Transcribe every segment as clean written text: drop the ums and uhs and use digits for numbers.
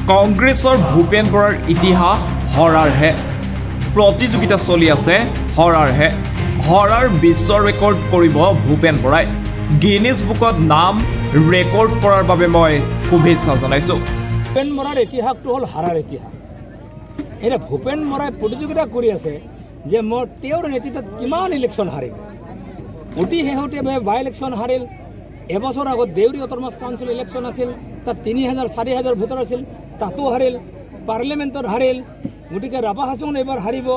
কংগ্ৰেছৰ ভূপেন বৰাৰ ইতিহাস হৰাৰহে প্ৰতিযোগিতা চলি আছে হৰাৰ বিশ্ব ৰেকৰ্ড কৰিব ভূপেন বৰাই গিনিজ বুকত নাম ৰেকৰ্ড কৰাৰ বাবে মই শুভেচ্ছা জনাইছোঁ। ভূপেন বৰাৰ ইতিহাসটো হ'ল হাৰাৰ ইতিহাস। এতিয়া ভূপেন বৰাই প্ৰতিযোগিতা কৰি আছে যে মই তেওঁৰ নেতৃত্বত কিমান ইলেকশ্যন হাৰিল। অতি শেহতীয়াভাৱে বাই ইলেকশ্যন হাৰিল। এবছৰ আগত দেউৰী অট'নমাছ কাউন্সিল ইলেকশ্যন আছিল, তাত 3,000-4,000 ভোটাৰ আছিল, তাতো হাৰিল। পাৰ্লিমেণ্টত হাৰিল। গতিকে ৰাভা হাছং এইবাৰ হাৰিব।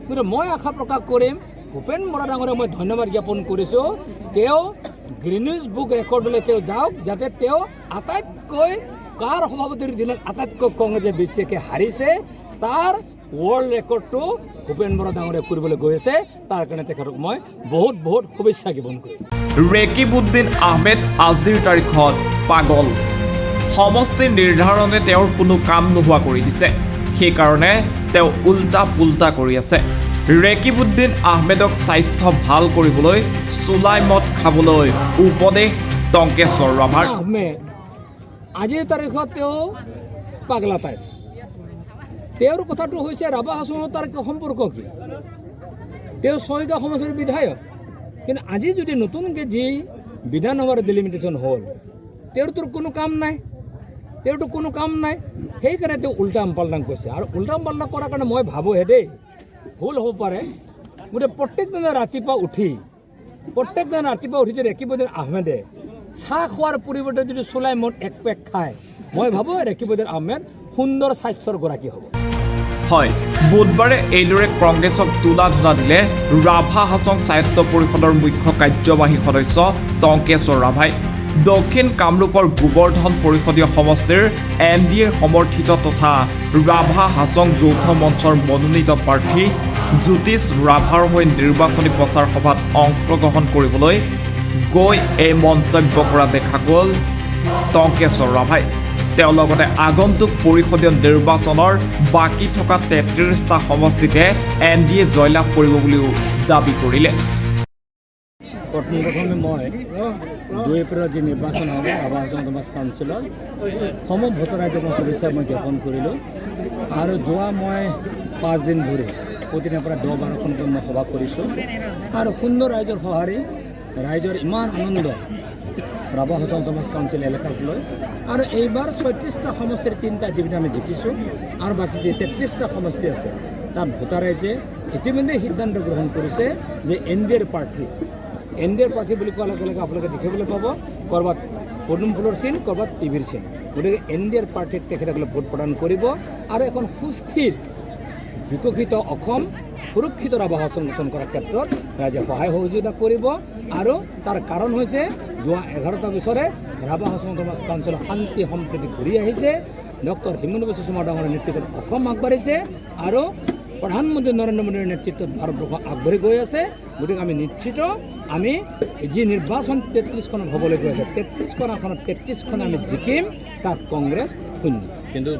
কিন্তু মই আশা প্ৰকাশ কৰিম ভূপেন বৰা ডাঙৰে মই ধন্যবাদ জ্ঞাপন কৰিছোঁ। তেওঁ গ্ৰিনিজ বুক ৰেকৰ্ডলৈ তেওঁ যাওক, যাতে তেওঁ আটাইতকৈ কাৰ সভাপতিৰ দিনত আটাইতকৈ কংগ্ৰেছে বেছিকৈ হাৰিছে তাৰ ৱৰ্ল্ড ৰেকৰ্ডটো ভূপেন বৰা ডাঙৰে কৰিবলৈ গৈ আছে। তাৰ কাৰণে তেখেতক মই বহুত বহুত শুভেচ্ছা জ্ঞাপন কৰিম। ৰেকিবউদ্দিন আহমেদ আজিৰ তাৰিখত পাগল। সমষ্টি নিৰ্ধাৰণে তেওঁৰ কোনো কাম নোহোৱা কৰি দিছে, সেইকাৰণে তেওঁ উল্টা পুল্টা কৰি আছে। ৰেকিবউদ্দিন আহমেদক স্বাস্থ্য ভাল কৰিবলৈ চুলাই মদ খাবলৈ উপদেশ টংকেশ্বৰ ৰাভাৰ। আহমেদ আজিৰ তাৰিখত তেওঁ পাগলা টাইপ। তেওঁৰ কথাটো হৈছে ৰাভা হাছঙৰ তাৰ সম্পৰ্ক কি? তেওঁ ছয়গাঁও সমষ্টিৰ বিধায়ক, কিন্তু আজি যদি নতুনকৈ যি বিধানসভাৰ ডিলিমিটেশ্যন হ'ল তেওঁৰতো কোনো কাম নাই, সেইকাৰণে তেওঁ উল্টাম পাল্টাং কৈছে। আৰু উল্টাম পাল্টাং কৰাৰ কাৰণে মই ভাবোঁহে দেই ভুল হ'ব পাৰে। গতিকে প্ৰত্যেকদিনে ৰাতিপুৱা উঠি যদি ৰেকিবউদ্দিন আহমেদে চাহ খোৱাৰ পৰিৱৰ্তে যদি চুলাই মদ এক পেক খায়, মই ভাবোঁ ৰেকিবউদ্দিন আহমেদ সুন্দৰ স্বাস্থ্যৰ গৰাকী হ'ব। হয়, বুধবাৰে এইদৰে কংগ্ৰেছক তোলা ধোলা দিলে ৰাভা হাছং স্বায়ত্ত পৰিষদৰ মুখ্য কাৰ্যবাহী সদস্য টংকেশ্বৰ ৰাভাই। দক্ষিণ কামৰূপৰ গোবৰ্ধন পৰিষদীয় সমষ্টিৰ NDA সমৰ্থিত তথা ৰাভা হাছং যৌথ মঞ্চৰ মনোনীত প্ৰাৰ্থী জ্যোতিষ ৰাভাৰ হৈ নিৰ্বাচনী প্ৰচাৰ সভাত অংশগ্ৰহণ কৰিবলৈ গৈ এই মন্তব্য কৰা দেখা গ'ল টংকেশ্বৰ ৰাভাই। তেওঁ লগতে আগন্তুক পৰিষদীয় নিৰ্বাচনৰ বাকী থকা 33টা সমষ্টিতে NDA জয়লাভ কৰিব বুলিও দাবী কৰিলে। প্ৰথমে মই 2 এপ্ৰিলত যি নিৰ্বাচন হ'ব ৰাভা হাছং অট'নমাছ কাউন্সিলৰ সমূহ ভোটাৰ ৰাইজক মই শুভেচ্ছা জ্ঞাপন কৰিলোঁ। আৰু যোৱা মই 5 দিন ধৰি প্ৰতিদিনৰ পৰা 10-12খনকৈ মই সভা কৰিছোঁ। আৰু সুন্দৰ ৰাইজৰ সঁহাৰি, ৰাইজৰ ইমান আনন্দ ৰাভা হাছং অট'নমাছ কাউন্সিল এলেকাক লৈ। আৰু এইবাৰ 36টা সমষ্টিৰ 3টা ডিভিজন আমি জিকিছোঁ। আৰু বাকী যি 33টা সমষ্টি আছে তাত ভোটাৰ ৰাইজে ইতিমধ্যে সিদ্ধান্ত গ্ৰহণ কৰিছে যে NDAৰ প্ৰাৰ্থী বুলি কোৱাৰ লগে লগে আপোনালোকে দেখিবলৈ পাব ক'ৰবাত পদুম ফুলৰ চিন, ক'ৰবাত টিভিৰ চিন। গতিকে NDAৰ প্ৰাৰ্থীক তেখেতসকলে ভোট প্ৰদান কৰিব আৰু এখন সুস্থিৰ বিকশিত অসম সুৰক্ষিত ৰাভা হাছং গঠন কৰাৰ ক্ষেত্ৰত ৰাইজে সহায় সহযোগিতা কৰিব। আৰু তাৰ কাৰণ হৈছে যোৱা 11টা বছৰে ৰাভা হাছং অট'নমাছ কাউন্সিল শান্তি সম্প্ৰীতি ঘূৰি আহিছে। ডক্টৰ হিমন্ত বিশ্ব শৰ্মা ডাঙৰৰ নেতৃত্বত অসম আগবাঢ়িছে আৰু প্ৰধানমন্ত্ৰী নৰেন্দ্ৰ মোদীৰ নেতৃত্বত ভাৰতবৰ্ষ আগবাঢ়ি গৈ আছে। গতিকে আমি নিশ্চিত আমি যি নিৰ্বাচন 33খনত হ'বলৈ গৈ আছে 33খন আসনত 33খন আমি জিকিম, তাত কংগ্ৰেছ শূন্য। কিন্তু